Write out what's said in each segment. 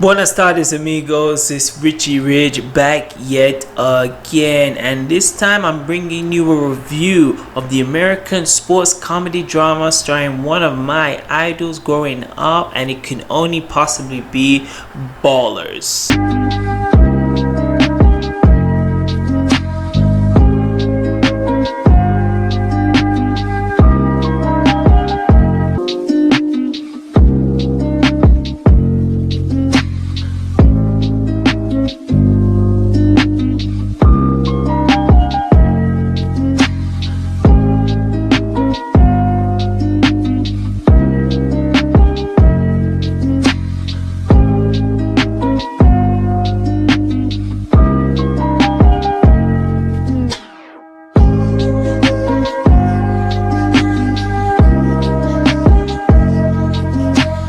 Buenas tardes amigos, it's Richie Ridge back yet again, and this time I'm bringing you a review of the American sports comedy drama starring one of my idols growing up, and it can only possibly be Ballers.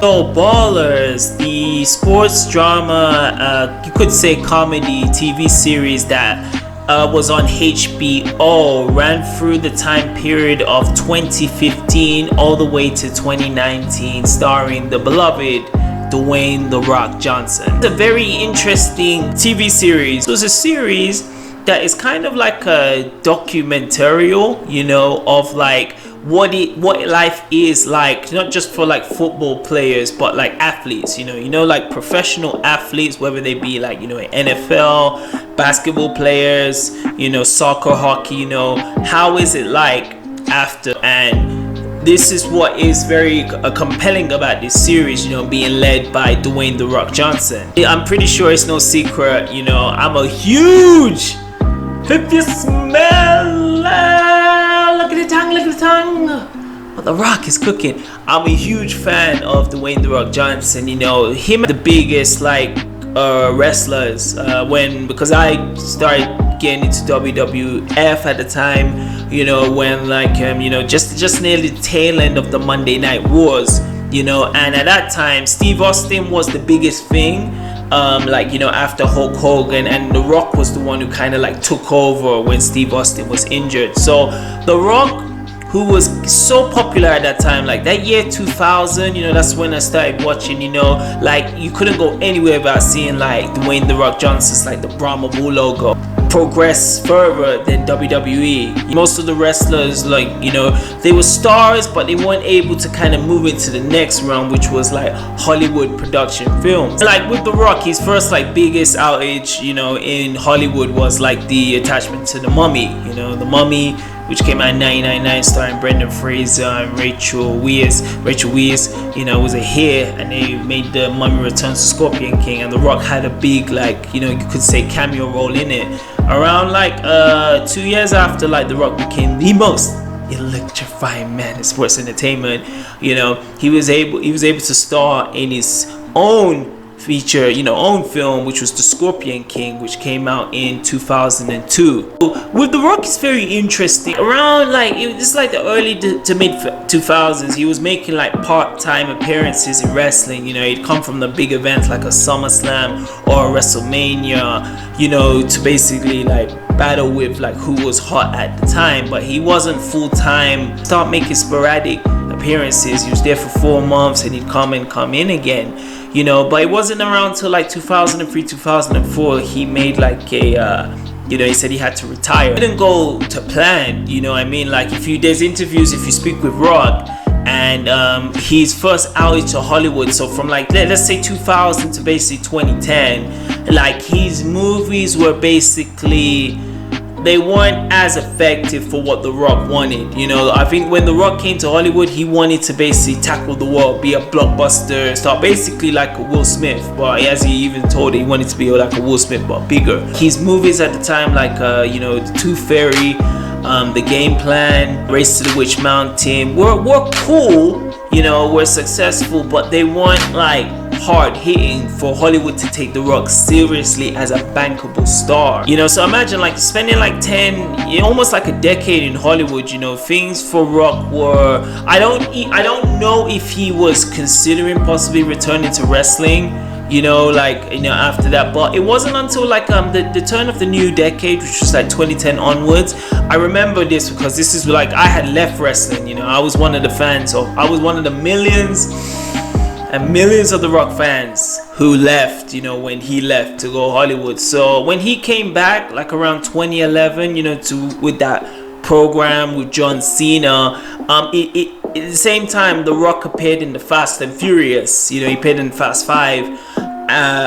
So Ballers, the sports drama, you could say comedy TV series that was on HBO, ran through the time period of 2015 all the way to 2019, starring the beloved Dwayne "The Rock" Johnson. It's a very interesting TV series. It was a series that is kind of like a documentarial, of like what life is like, not just for like football players but like athletes, like professional athletes, whether they be like NFL basketball players, soccer, hockey, how is it like after. And this is what is very compelling about this series, being led by Dwayne "The Rock" Johnson. I'm pretty sure it's no secret, I'm a huge, if you smell look at the tongue. Well, The Rock is cooking. I'm a huge fan of Dwayne "The Rock" Johnson. Him the biggest wrestlers because I started getting into WWF at the time. When just near the tail end of the Monday Night Wars. And at that time, Steve Austin was the biggest thing. After Hulk Hogan, and The Rock was the one who kind of took over when Steve Austin was injured. So The Rock, who was so popular at that time, that year 2000, that's when I started watching, you couldn't go anywhere without seeing Dwayne "The Rock" Johnson's the Brahma Bull logo progress further than WWE. Most of the wrestlers, they were stars, but they weren't able to kind of move into the next realm, which was Hollywood production films. With The Rock, his first biggest outage, in Hollywood was the attachment to The Mummy. The Mummy, which came out in 1999, starring Brendan Fraser and Rachel Weisz. Was a hit, and they made The Mummy Returns to Scorpion King, and The Rock had a big, you could say, cameo role in it. Around 2 years after The Rock became the most electrifying man in sports entertainment, he was able to star in his own feature, own film, which was The Scorpion King, which came out in 2002. With The Rock, it's very interesting. Around it was the early to mid 2000s, he was making part-time appearances in wrestling. He'd come from the big events like a SummerSlam or a WrestleMania, to basically battle with who was hot at the time. But he wasn't full-time. Start making sporadic appearances. He was there for 4 months, and he'd come in again. But it wasn't around till 2003, 2004 he made he said he had to retire. It didn't go to plan, there's interviews, if you speak with Rock, and his first outage to Hollywood, so from let's say 2000 to basically 2010, his movies were basically, they weren't as effective for what The Rock wanted. I think when The Rock came to Hollywood, he wanted to basically tackle the world, be a blockbuster, start basically like a Will Smith. But as he even told it, he wanted to be like a Will Smith but bigger. His movies at the time, The Tooth Fairy, The Game Plan, Race to the Witch Mountain, were cool, were successful, but they weren't hard hitting for Hollywood to take The Rock seriously as a bankable star. So imagine spending 10, almost a decade in Hollywood. Things for Rock were, I don't know if he was considering possibly returning to wrestling, after that, but it wasn't until the turn of the new decade, which was 2010 onwards. I remember this because this is I had left wrestling. I was one of the fans, or I was one of the millions and millions of The Rock fans who left, when he left to go Hollywood. So when he came back, like around 2011, with that program with John Cena, at the same time, The Rock appeared in the Fast and Furious. He appeared in Fast 5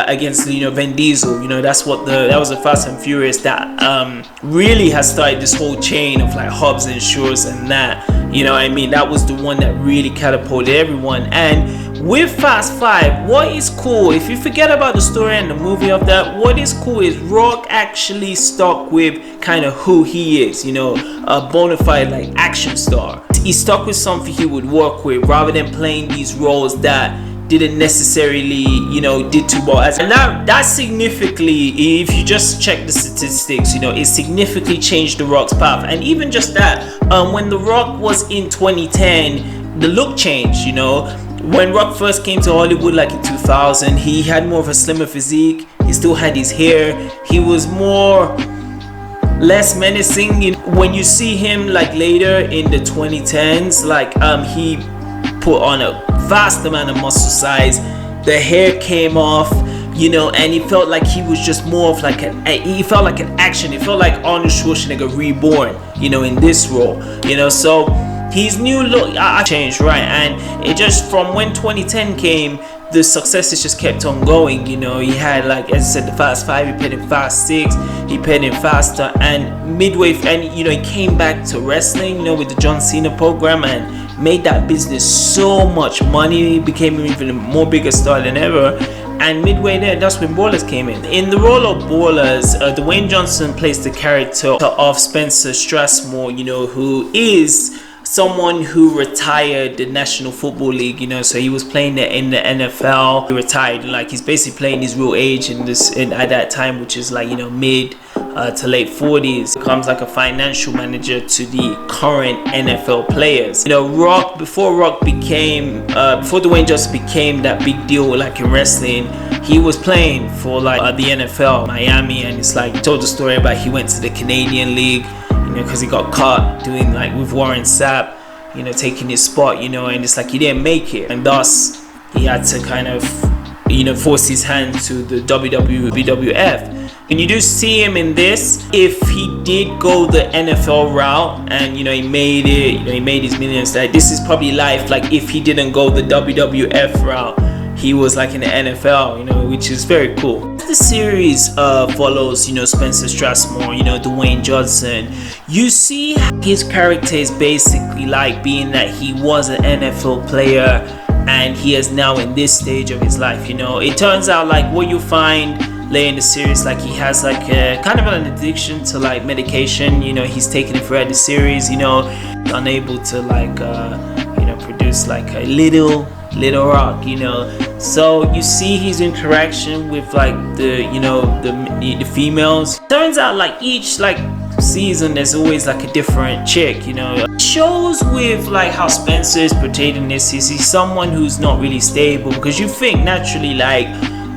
against Vin Diesel. That was the Fast and Furious that really has started this whole chain of like Hobbs and Shaws and that. That was the one that really catapulted everyone. And with Fast 5, what is cool, if you forget about the story and the movie of that, what is cool is Rock actually stuck with kind of who he is, a bona fide like action star. He stuck with something he would work with rather than playing these roles that didn't necessarily did too well. And that significantly, if you just check the statistics, it significantly changed The Rock's path. And even just that, when The Rock was in 2010, the look changed. When Rock first came to Hollywood, like in 2000, he had more of a slimmer physique. He still had his hair. He was less menacing. When you see him like later in the 2010s, like he put on a vast amount of muscle size. The hair came off, and he felt like he was just more of like he felt like an action. It felt like Arnold Schwarzenegger reborn, in this role, So his new look changed, right? And it just, from when 2010 came, the successes just kept on going. He had, like as I said, the Fast 5, he paired in Fast 6, he paired in Faster, and midway, and he came back to wrestling, with the John Cena program, and made that business so much money. He became even a more bigger star than ever. And midway there, that's when Ballers came in. In the role of Ballers, Dwayne Johnson plays the character of Spencer Strasmore, who is someone who retired the National Football League, so he was playing there in the NFL. He retired, like he's basically playing his real age at that time, which is like mid to late 40s. Becomes like a financial manager to the current NFL players. Before Dwayne Johnson became that big deal like in wrestling, he was playing for like the NFL, Miami, and it's like he told the story about he went to the Canadian League, because he got caught doing like with Warren Sapp, taking his spot, and it's like he didn't make it, and thus he had to kind of, force his hand to the WWF. And you do see him in this. If he did go the NFL route and he made it, he made his millions, like this is probably life. Like if he didn't go the WWF route, he was like in the NFL, which is very cool. The series follows, Spencer Strasmore, Dwayne Johnson. You see his character is basically like being that he was an NFL player and he is now in this stage of his life. It turns out like what you find later in the series, like he has like a kind of an addiction to like medication. He's taking it throughout the series. Unable to like produce like a little rock. So you see his interaction with like the females. Turns out like each like season there's always like a different chick. Shows with like how Spencer is portrayed in this is he's someone who's not really stable, because you think naturally like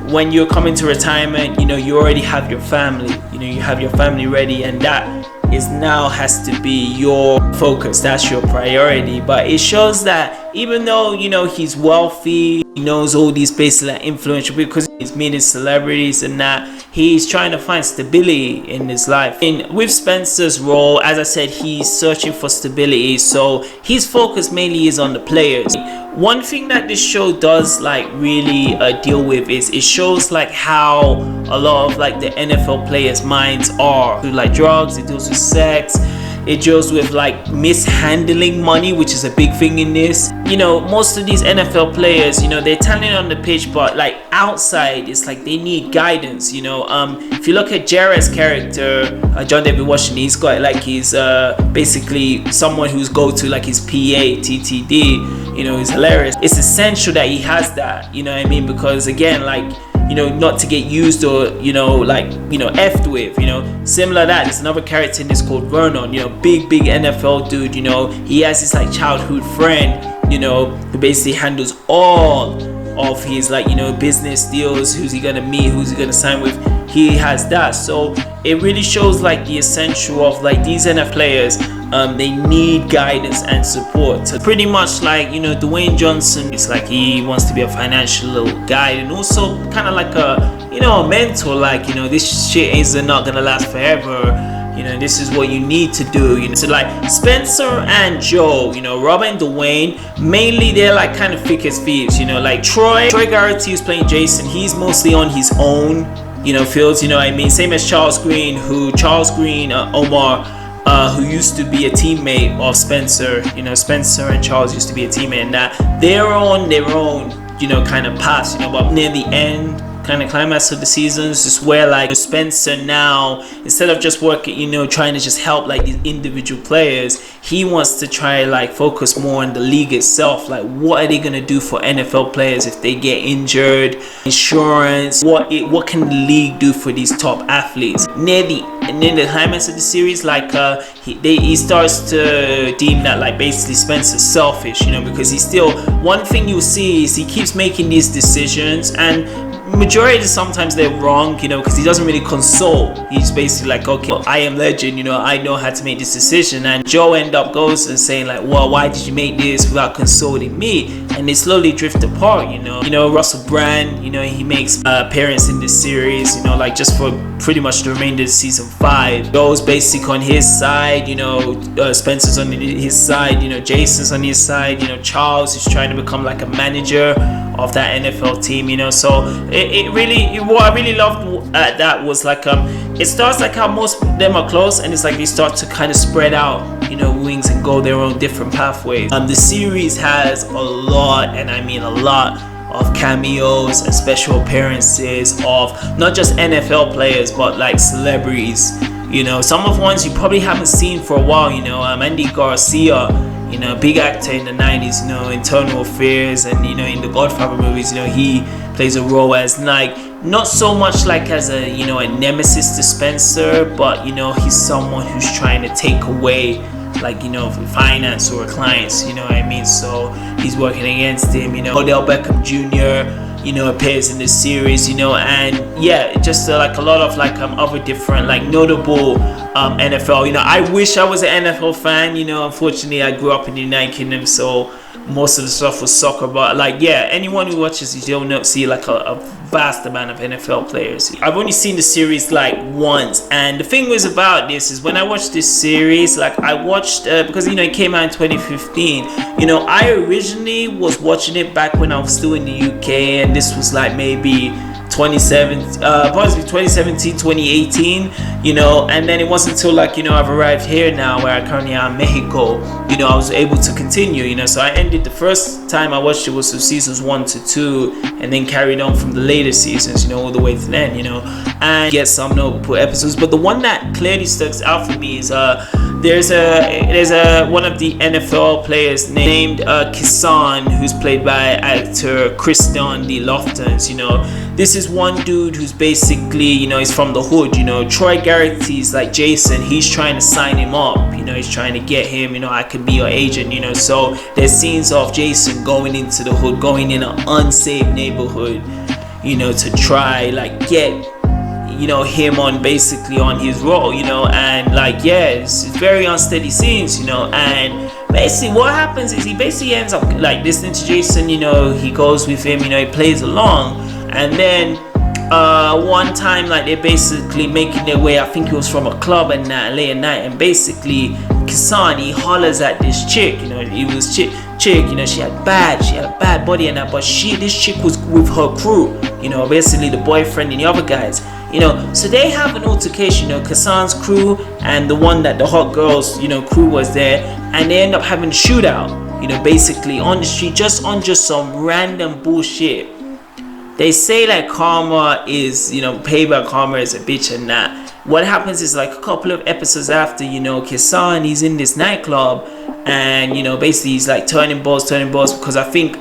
when you're coming to retirement, you already have your family, you have your family ready, and that is now has to be your focus, that's your priority. But it shows that even though he's wealthy, he knows all these places that influential because he's meeting celebrities and that, he's trying to find stability in his life. And with Spencer's role, as I said, he's searching for stability, so his focus mainly is on the players. One thing that this show does like really deal with is it shows like how a lot of like the NFL players' minds are. Like drugs, it deals with sex, it deals with like mishandling money, which is a big thing in this. Most of these NFL players, they're talented on the pitch, but like outside it's like they need guidance. If you look at Jared's character, John David Washington, he's got like he's basically someone who's go to like his PA, TTD. He's hilarious. It's essential that he has that, because again, like not to get used or effed with. Similar to that, there's another character in this called Vernon, big NFL dude. He has this like childhood friend, who basically handles all of his like business deals. Who's he gonna meet, who's he gonna sign with, he has that. So it really shows like the essential of like these NFL players they need guidance and support. So pretty much like, you know, Dwayne Johnson, it's like he wants to be a financial guide and also kind of like a, you know, a mentor, like, you know, this shit is not gonna last forever. You know, this is what you need to do. You know, so like Spencer and Joe, you know, Rob and Dwayne, mainly they're like kind of thick as thieves. You know, like Troy Garrity, who's playing Jason, he's mostly on his own, you know, fields. You know what I mean? Same as Charles Green, Omar, who used to be a teammate of Spencer. You know, Spencer and Charles used to be a teammate, and that they're on their own, you know, kind of path. You know, but near the end, kind of climax of the seasons is where like Spencer now, instead of just working, you know, trying to just help like these individual players, he wants to try like focus more on the league itself. Like, what are they gonna do for NFL players if they get injured, insurance, what can the league do for these top athletes? Near the climax of the series, like he starts to deem that like basically Spencer's selfish, you know, because he's still, one thing you'll see is he keeps making these decisions, and majority sometimes they're wrong, you know, because he doesn't really consult. He's basically like, okay, well, I am legend, you know, I know how to make this decision. And Joe goes and saying like, well, why did you make this without consulting me? And they slowly drift apart, you know. Russell Brand, you know, he makes appearance in this series, you know, like just for pretty much the remainder of season 5. Joe's basic on his side, you know, Spencer's on his side, you know, Jason's on his side, you know, Charles is trying to become like a manager of that NFL team, you know. So what I really loved at that was like it starts like how most of them are close, and it's like they start to kind of spread out, you know, wings and go their own different pathways. The series has a lot, and I mean a lot, of cameos and special appearances of not just NFL players but like celebrities, you know, some of ones you probably haven't seen for a while, you know. Andy Garcia, you know, big actor in the 90s, you know, Internal Affairs, and you know, in the Godfather movies, you know, he plays a role as like not so much like as a, you know, a nemesis to Spencer, but you know, he's someone who's trying to take away like, you know, finance or clients, you know what I mean. So he's working against him, you know. Odell Beckham Jr., you know, appears in this series, you know, and yeah, just like a lot of like other different like notable NFL, you know. I wish I was an NFL fan, you know. Unfortunately, I grew up in the United Kingdom, so most of the stuff was soccer. But like, yeah, anyone who watches it, you'll not see like a vast amount of NFL players. I've only seen the series like once, and the thing was about this is when I watched this series, like I watched because, you know, it came out in 2015. You know, I originally was watching it back when I was still in the UK, and this was like maybe 2017, 2018, you know. And then it wasn't until like, you know, I've arrived here now where I currently am in Mexico, you know, I was able to continue, you know. So I ended, the first time I watched it was from seasons 1 to 2, and then carried on from the later seasons, you know, all the way to the end, you know, and get some notable episodes. But the one that clearly sticks out for me is there's one of the NFL players named Kisan, who's played by actor Christian D. Loftons. You know, this is one dude who's basically, you know, he's from the hood. You know, Troy Garrity's like Jason, he's trying to sign him up. You know, he's trying to get him, you know, I could be your agent, you know. So there's scenes of Jason going into the hood, going in an unsafe neighborhood, you know, to try like get, you know, him on basically on his role, you know. And like, yeah, it's very unsteady scenes, you know. And basically what happens is he basically ends up like listening to Jason, you know, he goes with him, you know, he plays along. And then one time like they're basically making their way, I think it was from a club and late at night, and basically Kisan, he hollers at this chick, you know. It was chick, you know, she had a bad body and that, but this chick was with her crew, you know, basically the boyfriend and the other guys, you know. So they have an altercation, you know, Kisan's crew and the one that the hot girls, you know, crew was there, and they end up having a shootout, you know, basically on the street, just some random bullshit. They say like karma is, you know, payback, karma is a bitch and that. What happens is like a couple of episodes after, you know, Kisan, he's in this nightclub, and you know, basically he's like turning balls because I think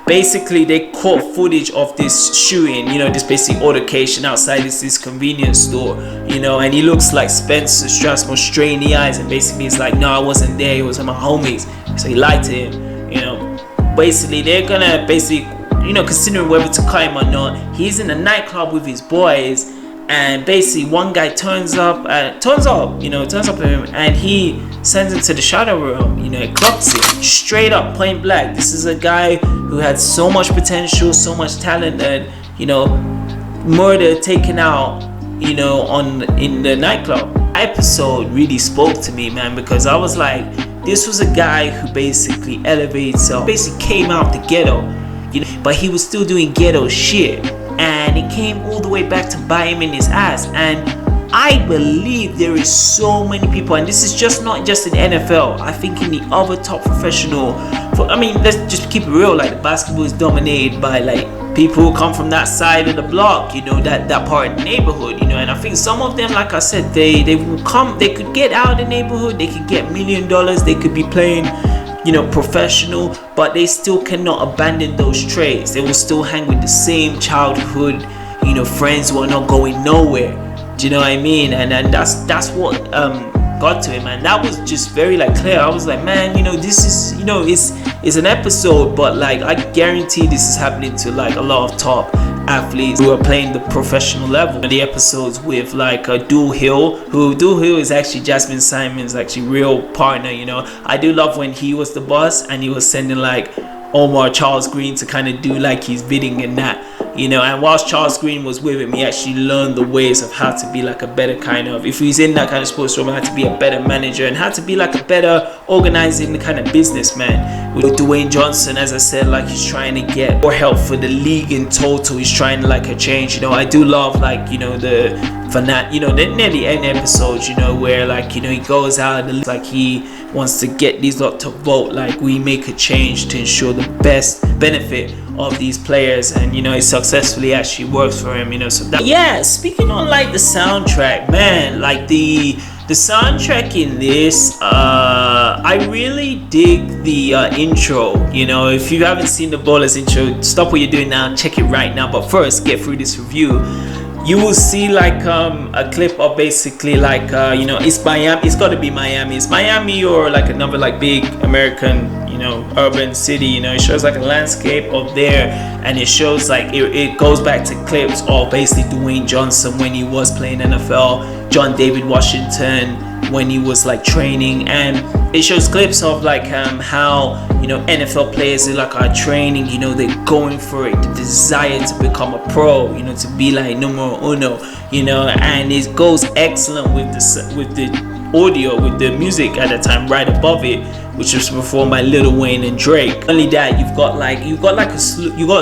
basically they caught footage of this shooting, you know, this basic altercation outside this convenience store, you know. And he looks like Spencer Strasmore straight in the eyes, and basically he's like, no, I wasn't there, it was my homies. So he lied to him, you know. Basically they're gonna basically, you know, considering whether to cut him or not, he's in a nightclub with his boys, and basically one guy turns up to him, and he sends him to the shadow room. It clocks it straight up, plain black. This is a guy who had so much potential, so much talent, and murder taken out in the nightclub. Episode really spoke to me, man, because I was like, this was a guy who basically came out the ghetto, but he was still doing ghetto shit, and it came all the way back to bite him in his ass. And I believe there is so many people, and this is not just in NFL. I think in the other top professional, let's just keep it real. Like, the basketball is dominated by like people who come from that side of the block, that part of the neighborhood, and I think some of them, like I said, they will come. They could get out of the neighborhood. They could get $1 million. They could be playing, professional, but they still cannot abandon those traits. They will still hang with the same childhood, friends who are not going nowhere. Do you know what I mean? And that's what got to him, and that was just very like clear. I was like, man, this is it's an episode, but like I guarantee this is happening to like a lot of top athletes who are playing the professional level. The episodes with like Dual Hill is actually Jasmine Simon's actually real partner. I do love when he was the boss and he was sending like Omar Charles Green to kind of do like his bidding and that, and whilst Charles Green was with him, he actually learned the ways of how to be like a better kind of, if he's in that kind of sports room, how to be a better manager and how to be like a better organizing kind of businessman. With Dwayne Johnson, as I said, like he's trying to get more help for the league in total. He's trying to like a change. I do love like near the end episodes, where like he goes out and like he wants to get these lot to vote, like we make a change to ensure the best benefit of these players, and it successfully actually works for him. So that, speaking on like the soundtrack, man, like the soundtrack in this, I really dig the intro. If you haven't seen the Ballers intro, stop what you're doing now and check it right now. But first, get through this review. You will see like a clip of basically like it's Miami. It's got to be Miami. It's Miami or like another like big American urban city. It shows like a landscape of there, and it shows like it goes back to clips of basically Dwayne Johnson when he was playing NFL, John David Washington when he was like training, and it shows clips of like how NFL players are training, they're going for it, the desire to become a pro, to be like numero uno, and it goes excellent with the audio, with the music at the time right above it, which was performed by Lil Wayne and Drake. Not only that, you got a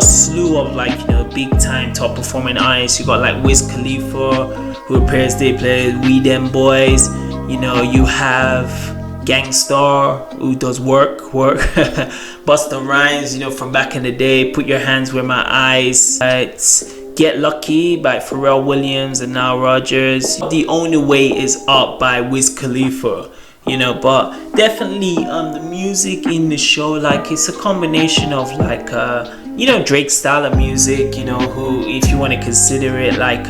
slew of like big time top performing artists. You got like Wiz Khalifa, who appears, they play We Them Boys. You have Gangstar, who does work. Busta Rhymes, from back in the day. Put Your Hands Where My Eyes. It's Get Lucky by Pharrell Williams and Nile Rodgers. The Only Way Is Up by Wiz Khalifa. But definitely the music in the show, like it's a combination of like Drake's style of music, who, if you want to consider it like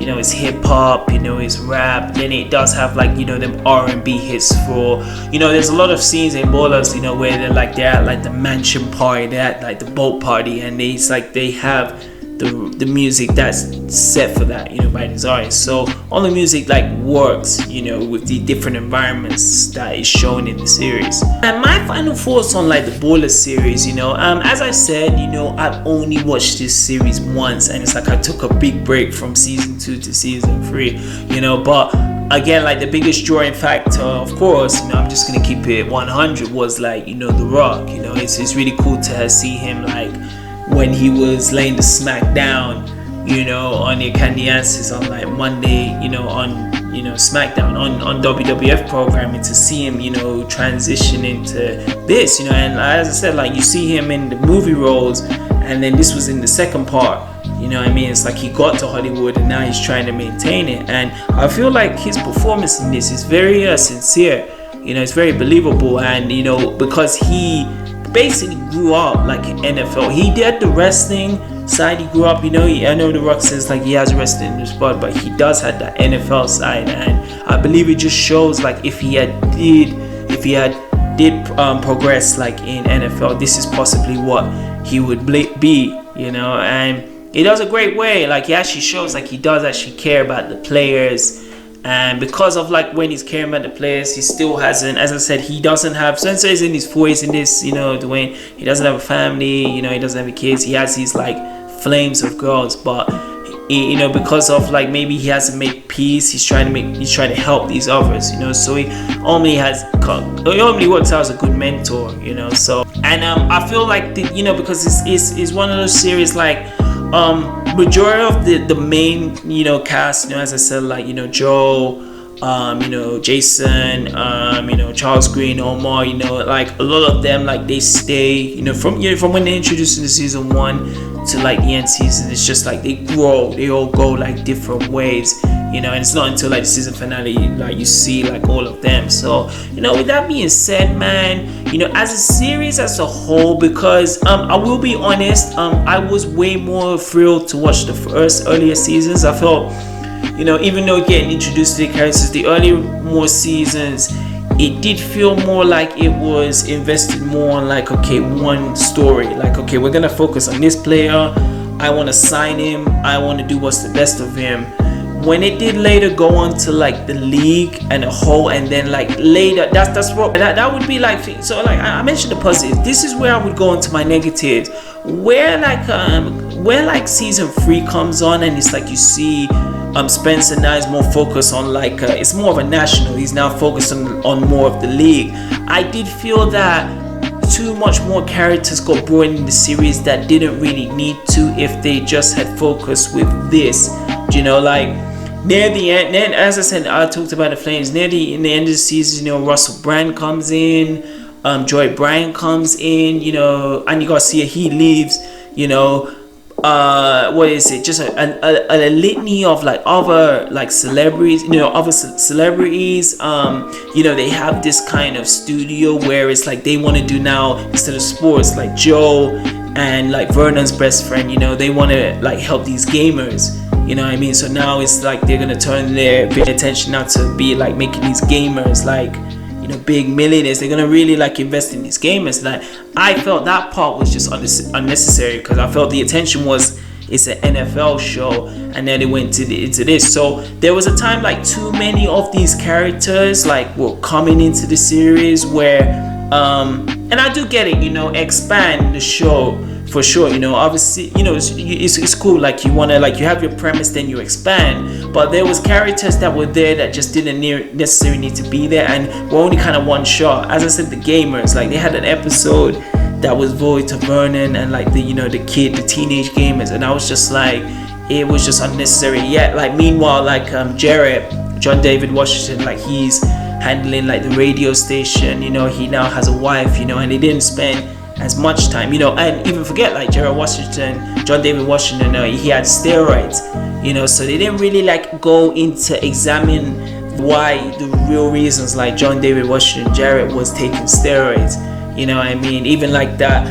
it's hip hop, it's rap. Then it does have like them R&B hits for there's a lot of scenes in Ballers where they're at like the mansion party, they're at like the boat party, and it's like they have the music that's set for that by these artists. So all the music like works with the different environments that is shown in the series. And my final thoughts on like the Ballers series, as I said, I've only watched this series once, and it's like I took a big break from season 2 to season 3, but again, like the biggest drawing factor, of course, I'm just gonna keep it 100, was like The Rock. It's really cool to see him like when he was laying the smack down, on the Candiensis on like Monday, on SmackDown, on WWF programming, to see him, transition into this, and as I said, like you see him in the movie roles, and then this was in the second part, it's like he got to Hollywood and now he's trying to maintain it, and I feel like his performance in this is very sincere, it's very believable, and because he basically grew up like an NFL. He did the wrestling side. He grew up, I know The Rock says like he has wrestling in his blood, but he does have that NFL side, and I believe it just shows like if he did progress like in NFL, this is possibly what he would be, and he does a great way. Like, he actually shows like he does actually care about the players. And because of like when he's caring about the players, he still hasn't, as I said, he doesn't have, Spencer is in his 40s in this, you know, Dwayne, he doesn't have a family, you know, he doesn't have any kids. He has these like flames of girls, but he, you know, because of like maybe he hasn't made peace, he's trying to help these others, you know. So he normally works out as a good mentor, you know. So, and I feel like you know, because it's one of those series like majority of the main, you know, cast, you know, as I said, like, you know, Joe, you know, Jason, you know, Charles Green, Omar, you know, like a lot of them, like they stay, you know, from when they introduced in the season 1 to like the end season. It's just like they grow, they all go like different ways, you know, and it's not until like the season finale like you see like all of them. So, you know, with that being said, man, you know, as a series as a whole, because I will be honest, I was way more thrilled to watch the earlier seasons. I felt, you know, even though getting introduced to the characters, the earlier more seasons, it did feel more like it was invested more on like, okay, one story, like, okay, we're gonna focus on this player, I want to sign him, I want to do what's the best of him. When it did later go on to like the league and a whole, and then like later, that's what that would be like. So like I mentioned the positives, this is where I would go into my negatives, where like season 3 comes on and it's like you see Spencer now is more focused on like it's more of a national, he's now focused on more of the league. I did feel that too much more characters got brought in the series that didn't really need to if they just had focused with this, you know. Like near the end, then as I said, I talked about the Flames, in the end of the season, you know, Russell Brand comes in, Joy Bryan comes in, you know, Andy Garcia, he leaves, you know. What is it, just a litany of like other like celebrities, you know, celebrities, you know, they have this kind of studio where it's like they want to do now, instead of sports, like Joe and like Vernon's best friend, you know, they want to like help these gamers, you know what I mean. So now it's like they're gonna turn their attention now to be like making these gamers like, you know, big millionaires. They're gonna really like invest in these gamers. Like I felt that part was just unnecessary, because I felt the attention was, it's an NFL show, and then it went into this. So there was a time like too many of these characters like were coming into the series where and I do get it, you know, expand the show for sure, you know. Obviously, you know, it's cool, like you want to, like, you have your premise, then you expand, but there was characters that were there that just didn't necessarily need to be there and were only kind of one shot. As I said, the gamers, like they had an episode that was voted to Vernon and like the, you know, the teenage gamers, and I was just like, it was just unnecessary. Yet like meanwhile, like Jarrett, John David Washington, like he's handling like the radio station, you know, he now has a wife, you know, and they didn't spend as much time, you know. And even forget like Jarrett Washington, John David Washington, he had steroids, you know, so they didn't really like go into examine why, the real reasons, like John David Washington, Jarrett was taking steroids, you know what I mean. Even like that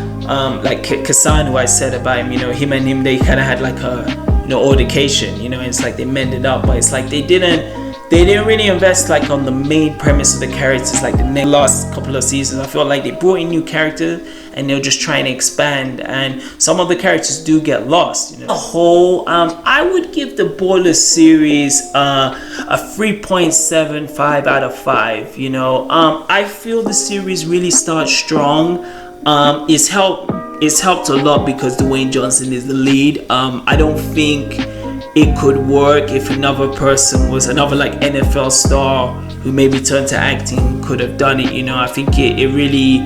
like Kassan, who I said about him, you know, him and him, they kind of had like a, you know, altercation, you know, and it's like they mended up, but it's like they didn't really invest like on the main premise of the characters. Like the last couple of seasons, I felt like they brought in new characters and they're just trying to expand, and some of the characters do get lost, you know. The whole I would give the Ballers series a 3.75 out of 5, you know. I feel the series really starts strong. It's helped a lot because Dwayne Johnson is the lead. I don't think it could work if another person was another like NFL star who maybe turned to acting could have done it, you know. I think it really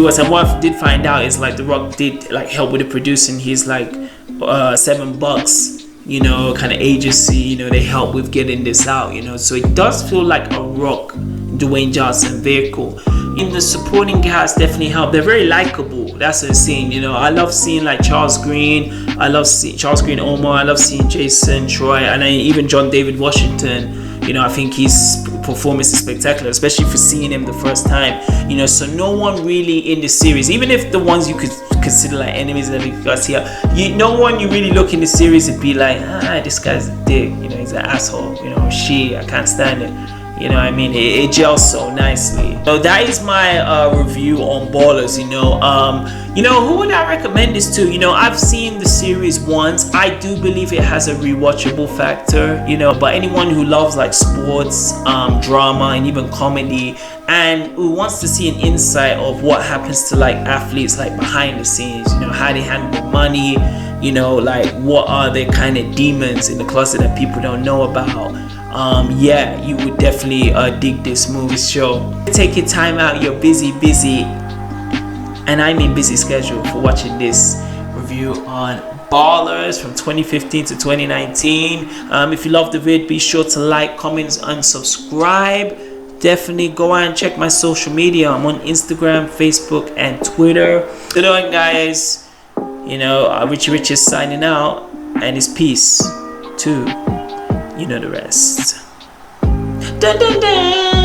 was. And what I did find out is like The Rock did like help with the producing. He's like $7, you know, kind of agency, you know, they help with getting this out, you know. So it does feel like a Rock, Dwayne Johnson vehicle. In the supporting cast definitely help. They're very likable. That's what I'm saying, you know. I love seeing like Charles Green. I love seeing Charles Green, Omar. I love seeing Jason, Troy, and even John David Washington. You know, I think his performance is spectacular, especially for seeing him the first time. You know, so no one really in the series, even if the ones you could consider like enemies that we got here, no one you really look in the series and be like, this guy's a dick. You know, he's an asshole. You know, I can't stand it. You know what I mean? It gels so nicely. So that is my review on Ballers. Who would I recommend this to? I've seen the series once. I do believe it has a rewatchable factor. But anyone who loves like sports, drama, and even comedy, and who wants to see an insight of what happens to like athletes like behind the scenes, how they handle money, like what are their kind of demons in the closet that people don't know about. You would definitely dig this movie show. Take your time out, your busy, and I mean busy schedule, for watching this review on Ballers from 2015 to 2019. If you love the vid, be sure to like, comment, and subscribe. Definitely go out and check my social media. I'm on Instagram, Facebook, and Twitter. So doing, guys, Richie Rich is signing out, and it's peace too. You know the rest. Dun, dun, dun.